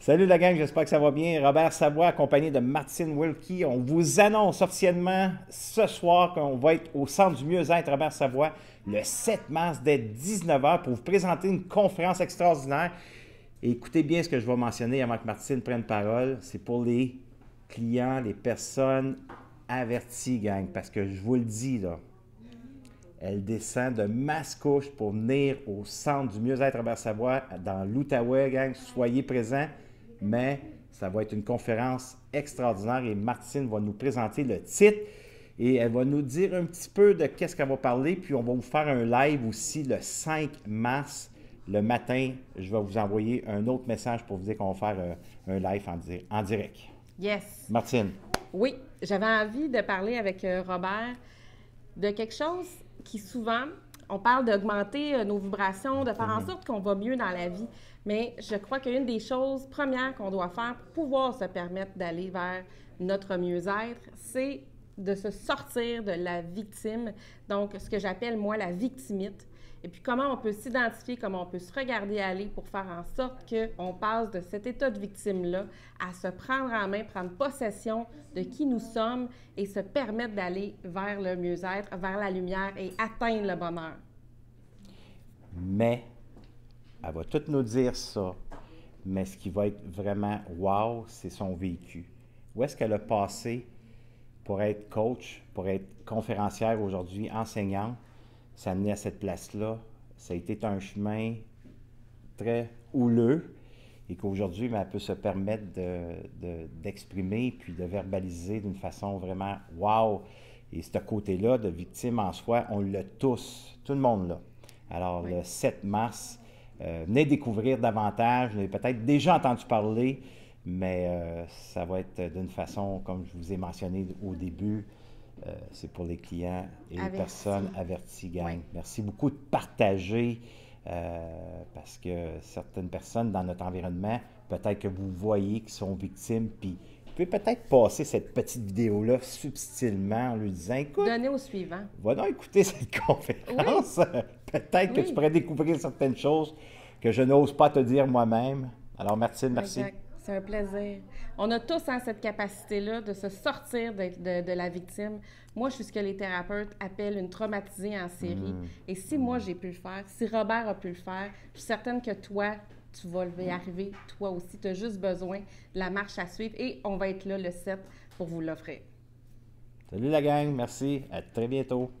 Salut la gang, j'espère que ça va bien. Robert Savoie, accompagné de Martine Wilkie. On vous annonce officiellement ce soir qu'on va être au Centre du mieux-être Robert Savoie le 7 mars dès 19h pour vous présenter une conférence extraordinaire. Et écoutez bien ce que je vais mentionner avant que Martine prenne parole. C'est pour les clients, les personnes averties, gang, parce que je vous le dis, là, elle descend de Mascouche pour venir au Centre du mieux-être Robert Savoie dans l'Outaouais, gang. Soyez présents, mais ça va être une conférence extraordinaire et Martine va nous présenter le titre et elle va nous dire un petit peu de qu'est-ce qu'elle va parler. Puis on va vous faire un live aussi le 5 mars, le matin. Je vais vous envoyer un autre message pour vous dire qu'on va faire un live en direct. Yes. Martine. Oui, j'avais envie de parler avec Robert de quelque chose qui souvent, on parle d'augmenter nos vibrations, de faire en sorte qu'on va mieux dans la vie. Mais je crois qu'une des choses premières qu'on doit faire pour pouvoir se permettre d'aller vers notre mieux-être, c'est de se sortir de la victime, donc ce que j'appelle moi la victimite. Et puis comment on peut s'identifier, comment on peut se regarder aller pour faire en sorte qu'on passe de cet état de victime-là à se prendre en main, prendre possession de qui nous sommes et se permettre d'aller vers le mieux-être, vers la lumière et atteindre le bonheur. Mais, elle va tout nous dire ça, mais ce qui va être vraiment wow, c'est son vécu. Où est-ce qu'elle a passé pour être coach, pour être conférencière aujourd'hui, enseignante? Ça amenait à cette place-là. Ça a été un chemin très houleux et qu'aujourd'hui, elle peut se permettre d'exprimer puis de verbaliser d'une façon vraiment wow. Et ce côté-là de victime en soi, on l'a tous, tout le monde l'a. Alors, Oui. Le 7 mars, venez découvrir davantage. Vous avez peut-être déjà entendu parler, mais ça va être d'une façon, comme je vous ai mentionné au début, c'est pour les clients et les personnes averties, gang. Oui. Merci beaucoup de partager parce que certaines personnes dans notre environnement, peut-être que vous voyez qui sont victimes, puis vous pouvez peut-être passer cette petite vidéo-là subtilement en lui disant, écoute, Donner au suivant. va donc écouter cette conférence. Oui. Peut-être que tu pourrais découvrir certaines choses que je n'ose pas te dire moi-même. Alors, Martine, merci. Exact. C'est un plaisir. On a tous cette capacité-là de se sortir de la victime. Moi, je suis ce que les thérapeutes appellent une traumatisée en série. Et si moi, j'ai pu le faire, si Robert a pu le faire, je suis certaine que toi, tu vas y arriver, toi aussi. Tu as juste besoin de la marche à suivre et on va être là le 7 pour vous l'offrir. Salut la gang, merci. À très bientôt.